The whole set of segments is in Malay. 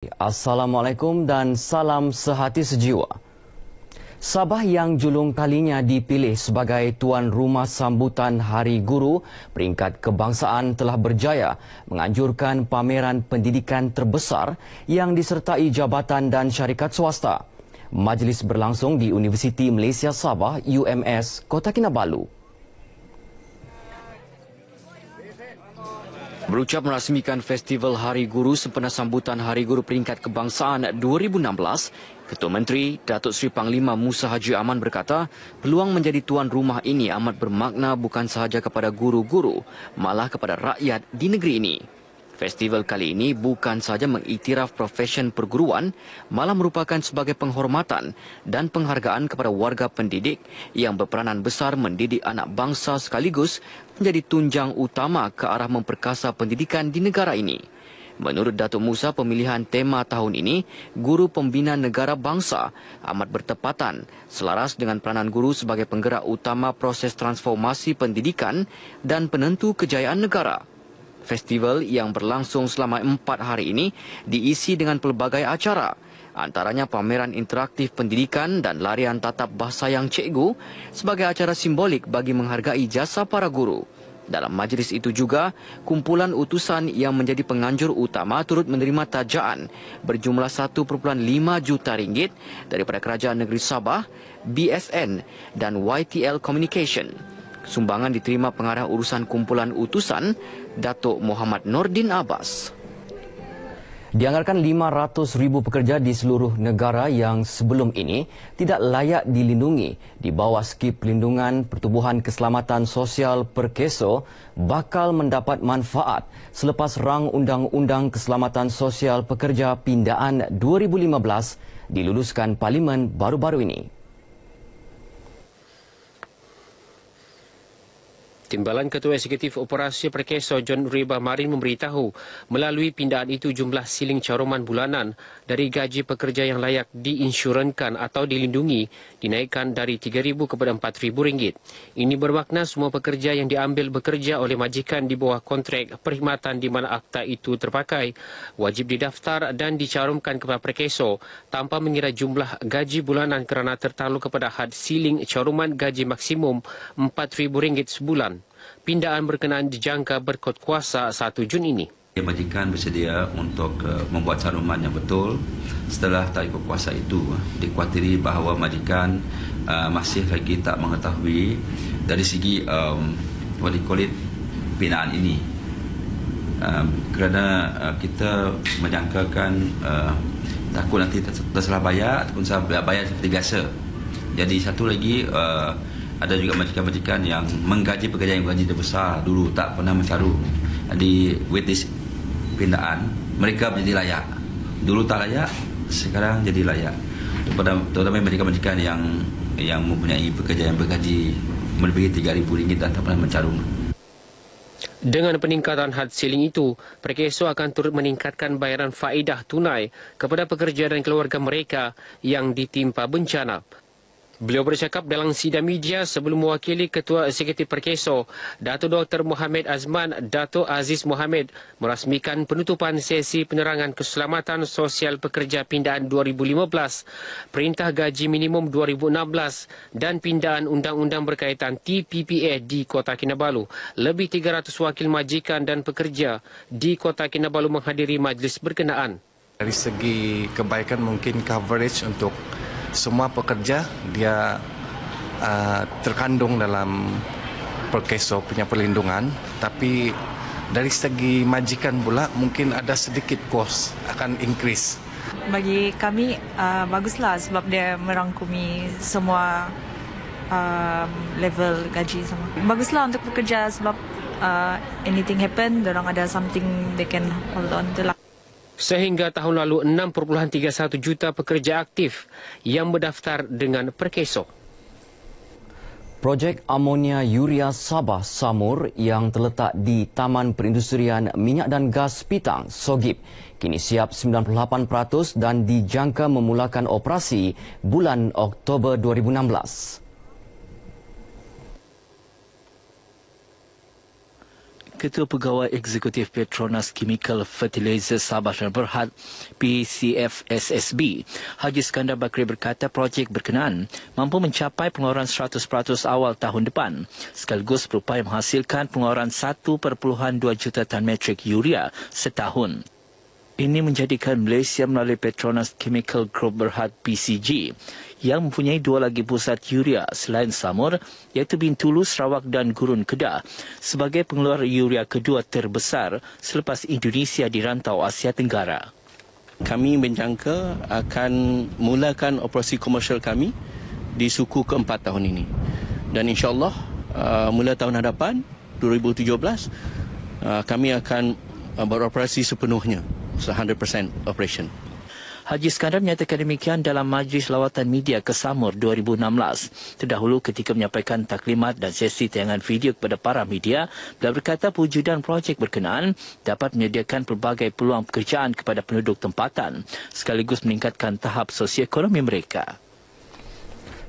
Assalamualaikum dan salam sehati sejiwa. Sabah yang julung kalinya dipilih sebagai tuan rumah sambutan Hari Guru peringkat kebangsaan telah berjaya menganjurkan pameran pendidikan terbesar yang disertai jabatan dan syarikat swasta. Majlis berlangsung di Universiti Malaysia Sabah UMS Kota Kinabalu. Berucap merasmikan Festival Hari Guru sempena sambutan Hari Guru Peringkat Kebangsaan 2016, Ketua Menteri Datuk Seri Panglima Musa Haji Aman berkata, peluang menjadi tuan rumah ini amat bermakna bukan sahaja kepada guru-guru, malah kepada rakyat di negeri ini. Festival kali ini bukan sahaja mengiktiraf profesion perguruan, malah merupakan sebagai penghormatan dan penghargaan kepada warga pendidik yang berperanan besar mendidik anak bangsa sekaligus menjadi tunjang utama ke arah memperkasa pendidikan di negara ini. Menurut Datuk Musa, pemilihan tema tahun ini, Guru Pembina Negara Bangsa, amat bertepatan selaras dengan peranan guru sebagai penggerak utama proses transformasi pendidikan dan penentu kejayaan negara. Festival yang berlangsung selama 4 hari ini diisi dengan pelbagai acara, antaranya pameran interaktif pendidikan dan larian tatap bahasa yang cikgu sebagai acara simbolik bagi menghargai jasa para guru. Dalam majlis itu juga, kumpulan utusan yang menjadi penganjur utama turut menerima tajaan berjumlah 1.5 juta ringgit daripada Kerajaan Negeri Sabah, BSN dan YTL Communication. Sumbangan diterima pengarah urusan kumpulan utusan, Datuk Muhammad Nordin Abbas. Dianggarkan 500,000 pekerja di seluruh negara yang sebelum ini tidak layak dilindungi di bawah skip pelindungan pertubuhan keselamatan sosial Perkeso bakal mendapat manfaat selepas rang Undang-Undang Keselamatan Sosial Pekerja Pindaan 2015 diluluskan Parlimen baru-baru ini. Timbalan Ketua Eksekutif Operasi Perkeso John Riba Marin memberitahu melalui pindaan itu jumlah siling caruman bulanan dari gaji pekerja yang layak diinsurankan atau dilindungi dinaikkan dari RM3,000 kepada RM4,000. Ini bermakna semua pekerja yang diambil bekerja oleh majikan di bawah kontrak perkhidmatan di mana akta itu terpakai wajib didaftar dan dicarumkan kepada Perkeso tanpa mengira jumlah gaji bulanan kerana tertakluk kepada had siling caruman gaji maksimum RM4,000 sebulan. Pindaan berkenaan dijangka berkot kuasa 1 Jun ini. Majikan bersedia untuk membuat caruman yang betul. Setelah tarikh kuasa itu, dikhawatiri bahawa majikan masih lagi tak mengetahui dari segi pindaan ini. Kerana kita menjangkakan takut nanti tersalah bayar ataupun salah bayar seperti biasa. Jadi satu lagi, ada juga majikan-majikan yang menggaji pekerja yang bergaji besar dulu tak pernah mencarum di waitlist pindaan, mereka menjadi layak. Dulu tak layak, sekarang jadi layak. Terutama majikan-majikan yang mempunyai pekerja yang bergaji melebihi RM3,000 dan tak pernah mencarum. Dengan peningkatan had siling itu, Perkeso akan turut meningkatkan bayaran faedah tunai kepada pekerja dan keluarga mereka yang ditimpa bencana. Beliau bercakap dalam sidang media sebelum mewakili Ketua Eksekutif Perkeso, Datuk Dr. Mohamed Azman Datuk Aziz Mohamed merasmikan penutupan sesi penerangan keselamatan sosial pekerja pindaan 2015, Perintah Gaji Minimum 2016 dan pindaan undang-undang berkaitan TPPA di Kota Kinabalu. Lebih 300 wakil majikan dan pekerja di Kota Kinabalu menghadiri majlis berkenaan. Dari segi kebaikan mungkin coverage untuk semua pekerja dia terkandung dalam Perkeso punya perlindungan, tapi dari segi majikan pula mungkin ada sedikit kos akan increase. Bagi kami baguslah sebab dia merangkumi semua level gaji sama. Baguslah untuk pekerja sebab anything happen, dorang ada something they can hold on to lah. Sehingga tahun lalu 6.31 juta pekerja aktif yang berdaftar dengan Perkeso. Projek Amonia Urea Sabah Samur yang terletak di Taman Perindustrian Minyak dan Gas Pitang, Sogip, kini siap 98% dan dijangka memulakan operasi bulan Oktober 2016. Ketua Pegawai Eksekutif Petronas Chemical Fertilizer Sabah dan Berhad PCFSSB, Haji Skandar Bakri berkata projek berkenaan mampu mencapai pengeluaran 100% awal tahun depan sekaligus berupaya menghasilkan pengeluaran 1.2 juta tan metrik urea setahun. Ini menjadikan Malaysia melalui Petronas Chemical Group Berhad PCG yang mempunyai 2 lagi pusat urea selain Samur iaitu Bintulu, Sarawak dan Gurun Kedah sebagai pengeluar urea kedua terbesar selepas Indonesia di rantau Asia Tenggara. Kami menjangka akan mulakan operasi komersial kami di suku keempat tahun ini. Dan insyaAllah mula tahun hadapan 2017 kami akan beroperasi sepenuhnya. 100% operation. Haji Skandar menyatakan demikian dalam Majlis Lawatan Media ke Samur 2016. Terdahulu ketika menyampaikan taklimat dan sesi tayangan video kepada para media, beliau berkata pewujudan projek berkenaan dapat menyediakan pelbagai peluang pekerjaan kepada penduduk tempatan sekaligus meningkatkan tahap sosioekonomi mereka.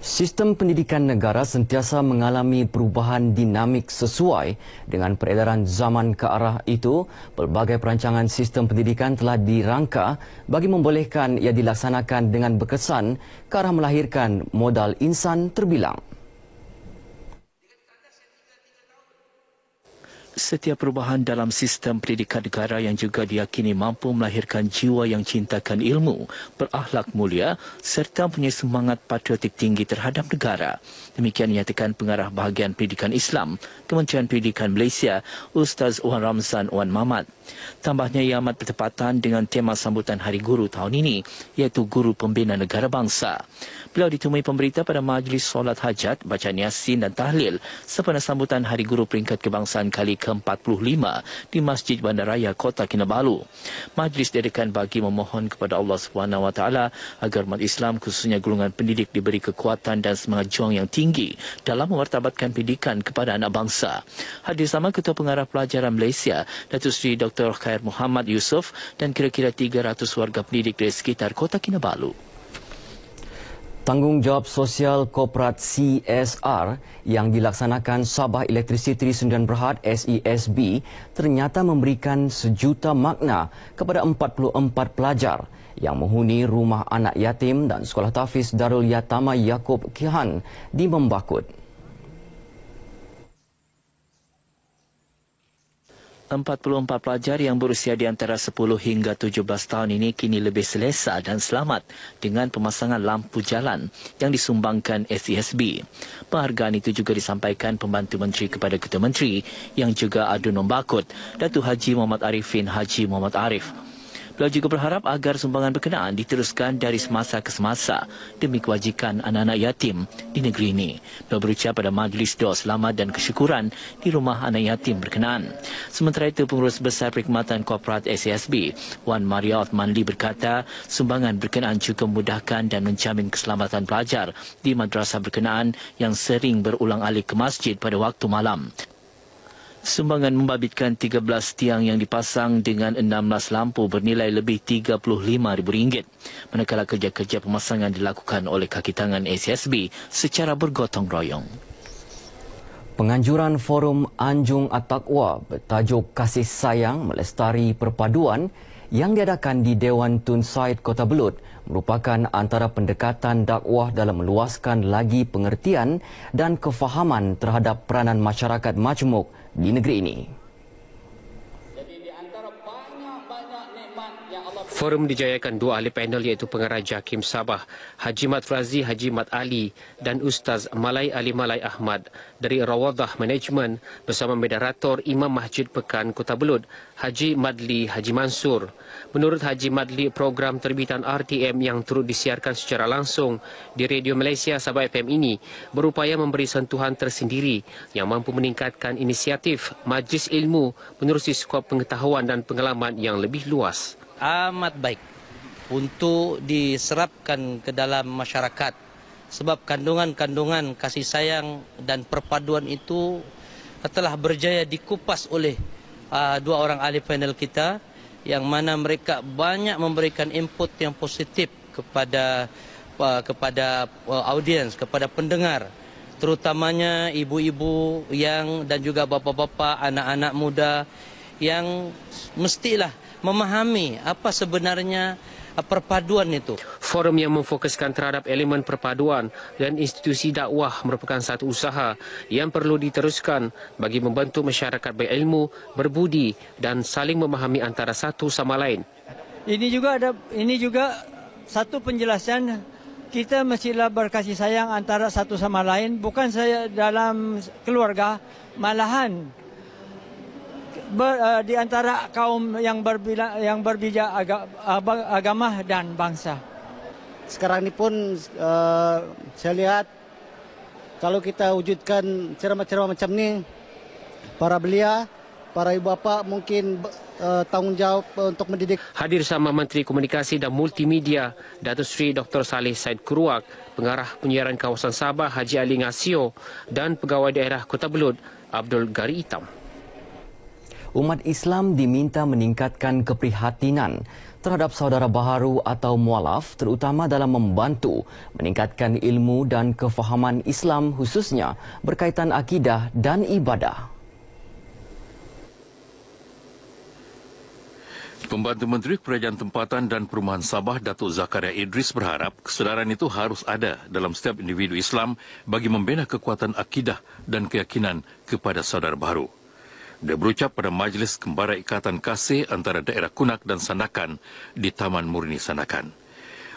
Sistem pendidikan negara sentiasa mengalami perubahan dinamik sesuai dengan peredaran zaman ke arah itu. Pelbagai perancangan sistem pendidikan telah dirangka bagi membolehkan ia dilaksanakan dengan berkesan ke arah melahirkan modal insan terbilang. Setiap perubahan dalam sistem pendidikan negara yang juga diyakini mampu melahirkan jiwa yang cintakan ilmu, berakhlak mulia serta mempunyai semangat patriotik tinggi terhadap negara. Demikian dinyatakan Pengarah Bahagian Pendidikan Islam Kementerian Pendidikan Malaysia, Ustaz Wan Ramzan Wan Mamat. Tambahnya ia amat bertepatan dengan tema sambutan Hari Guru tahun ini, iaitu Guru Pembina Negara Bangsa. Beliau ditemui pemberita pada majlis solat hajat, bacaan Yasin dan tahlil sempena sambutan Hari Guru Peringkat Kebangsaan kali ke-45 di Masjid Bandaraya Kota Kinabalu. Majlis diadakan bagi memohon kepada Allah SWT agar umat Islam khususnya golongan pendidik diberi kekuatan dan semangat juang yang tinggi dalam memartabatkan pendidikan kepada anak bangsa. Hadir sama Ketua Pengarah Pelajaran Malaysia, Datuk Seri Dr. Khair Muhammad Yusof dan kira-kira 300 warga pendidik dari sekitar Kota Kinabalu. Tanggungjawab Sosial Korporat CSR yang dilaksanakan Sabah Electricity Sdn Berhad SESB ternyata memberikan sejuta makna kepada 44 pelajar yang menghuni rumah anak yatim dan sekolah tahfiz Darul Yatama Yaakob Kihan di Membakut. 44 pelajar yang berusia di antara 10 hingga 17 tahun ini kini lebih selesa dan selamat dengan pemasangan lampu jalan yang disumbangkan SESB. Penghargaan itu juga disampaikan Pembantu Menteri kepada Ketua Menteri yang juga Adun Membakut, Datuk Haji Muhammad Arifin Haji Muhammad Arif. Beliau juga berharap agar sumbangan berkenaan diteruskan dari semasa ke semasa demi kebajikan anak-anak yatim di negeri ini. Beliau berucap pada majlis doa selamat dan kesyukuran di rumah anak yatim berkenaan. Sementara itu, Pengurus Besar Perkhidmatan Korporat SESB, Wan Maria Othmanli berkata, sumbangan berkenaan juga memudahkan dan menjamin keselamatan pelajar di madrasah berkenaan yang sering berulang alik ke masjid pada waktu malam. Sumbangan membabitkan 13 tiang yang dipasang dengan 16 lampu bernilai lebih RM35,000, manakala kerja-kerja pemasangan dilakukan oleh kaki tangan SESB secara bergotong royong. Penganjuran Forum Anjung At-Taqwa bertajuk Kasih Sayang Melestari Perpaduan yang diadakan di Dewan Tun Said Kota Belud merupakan antara pendekatan dakwah dalam meluaskan lagi pengertian dan kefahaman terhadap peranan masyarakat majmuk di negeri ini. Forum dijayakan dua ahli panel iaitu Pengarah JAKIM Sabah, Haji Mat Razi, Haji Mat Ali dan Ustaz Malai Ali Malai Ahmad dari Rawadah Management bersama Moderator Imam Masjid Pekan Kota Belud, Haji Madli Haji Mansur. Menurut Haji Madli, program terbitan RTM yang turut disiarkan secara langsung di Radio Malaysia Sabah FM ini berupaya memberi sentuhan tersendiri yang mampu meningkatkan inisiatif majlis ilmu menerusi skop pengetahuan dan pengalaman yang lebih luas. Amat baik untuk diserapkan ke dalam masyarakat sebab kandungan-kandungan kasih sayang dan perpaduan itu telah berjaya dikupas oleh dua orang ahli panel kita yang mana mereka banyak memberikan input yang positif kepada audiens, kepada pendengar terutamanya ibu-ibu yang dan juga bapa-bapa, anak-anak muda yang mestilah memahami apa sebenarnya perpaduan itu. Forum yang memfokuskan terhadap elemen perpaduan dan institusi dakwah merupakan satu usaha yang perlu diteruskan bagi membantu masyarakat berilmu, berbudi dan saling memahami antara satu sama lain. Ini juga satu penjelasan kita mestilah berkasih sayang antara satu sama lain, bukan saya dalam keluarga, malahan di antara kaum yang berbeda agama dan bangsa. Sekarang ini pun saya lihat kalau kita wujudkan ceramah-ceramah macam ni, para belia, para ibu bapa mungkin tanggungjawab untuk mendidik. Hadir sama Menteri Komunikasi dan Multimedia Datuk Seri Dr. Saleh Said Kuruak, Pengarah Penyiaran Kawasan Sabah Haji Ali Ngasio dan Pegawai Daerah Kota Belud Abdul Gari Itam. Umat Islam diminta meningkatkan keprihatinan terhadap saudara baharu atau mualaf terutama dalam membantu meningkatkan ilmu dan kefahaman Islam khususnya berkaitan akidah dan ibadah. Pembantu Menteri Kerajaan Tempatan dan Perumahan Sabah Datuk Zakaria Idris berharap kesedaran itu harus ada dalam setiap individu Islam bagi membina kekuatan akidah dan keyakinan kepada saudara baharu. Dia berucap pada Majlis Kembara Ikatan Kasih antara daerah Kunak dan Sandakan di Taman Murni Sandakan.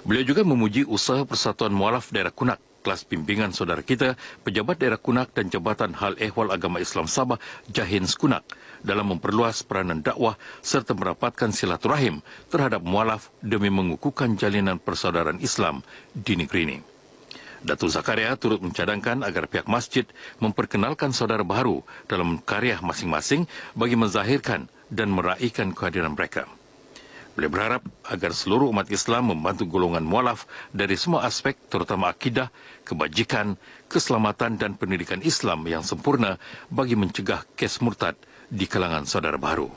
Beliau juga memuji usaha Persatuan Mualaf Daerah Kunak, kelas pimpinan saudara kita, pejabat daerah Kunak dan Jabatan Hal Ehwal Agama Islam Sabah Jahins Kunak dalam memperluas peranan dakwah serta merapatkan silaturahim terhadap mualaf demi mengukuhkan jalinan persaudaraan Islam di negeri ini. Datuk Zakaria turut mencadangkan agar pihak masjid memperkenalkan saudara baharu dalam karya masing-masing bagi menzahirkan dan meraihkan kehadiran mereka. Beliau berharap agar seluruh umat Islam membantu golongan mualaf dari semua aspek terutama akidah, kebajikan, keselamatan dan pendidikan Islam yang sempurna bagi mencegah kes murtad di kalangan saudara baharu.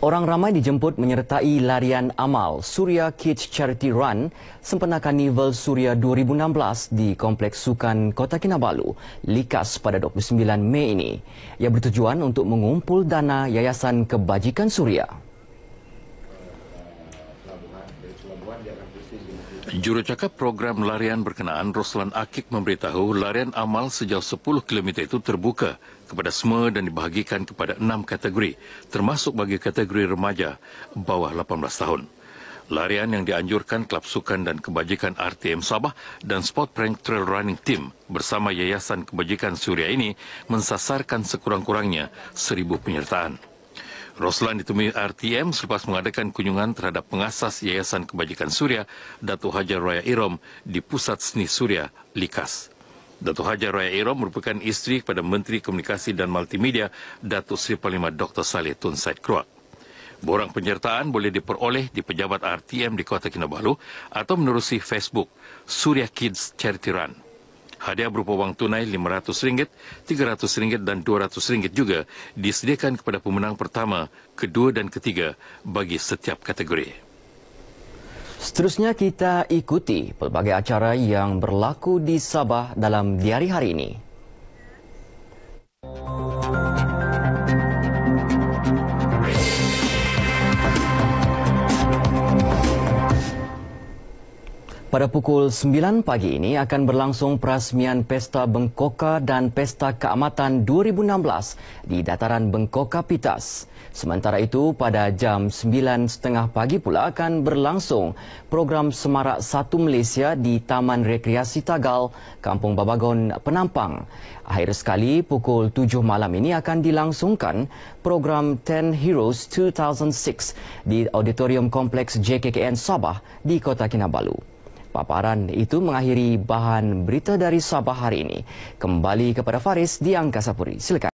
Orang ramai dijemput menyertai larian amal Suria Kids Charity Run sempena Karnival Suria 2016 di Kompleks Sukan Kota Kinabalu, Likas pada 29 Mei ini. Ia bertujuan untuk mengumpul dana Yayasan Kebajikan Suria. Jurucakap program larian berkenaan Roslan Akik memberitahu larian amal sejauh 10 km itu terbuka kepada semua dan dibahagikan kepada 6 kategori, termasuk bagi kategori remaja bawah 18 tahun. Larian yang dianjurkan Kelab Sukan dan Kebajikan RTM Sabah dan Sport Prank Trail Running Team bersama Yayasan Kebajikan Suria ini mensasarkan sekurang-kurangnya 1,000 penyertaan. Roslan ditemui RTM selepas mengadakan kunjungan terhadap pengasas Yayasan Kebajikan Suria, Datuk Hajar Raya Irom di Pusat Seni Suria, Likas. Datuk Hajar Raya Irom merupakan isteri kepada Menteri Komunikasi dan Multimedia, Datuk Seri Panglima Dr. Saleh Tun Said Kuruak. Borang penyertaan boleh diperoleh di pejabat RTM di Kota Kinabalu atau menerusi Facebook Suria Kids Charity Run. Hadiah berupa wang tunai RM500, RM300 dan RM200 juga disediakan kepada pemenang pertama, kedua dan ketiga bagi setiap kategori. Seterusnya kita ikuti pelbagai acara yang berlaku di Sabah dalam diari hari ini. Pada pukul 9 pagi ini akan berlangsung perasmian Pesta Bengkoka dan Pesta Keamatan 2016 di Dataran Bengkoka Pitas. Sementara itu, pada jam 9.30 pagi pula akan berlangsung program Semarak Satu Malaysia di Taman Rekreasi Tagal, Kampung Babagon, Penampang. Akhir sekali, pukul 7 malam ini akan dilangsungkan program 10 Heroes 2006 di Auditorium Kompleks JKKN Sabah di Kota Kinabalu. Paparan itu mengakhiri bahan berita dari Sabah hari ini. Kembali kepada Faris di Angkasa Puri. Silakan.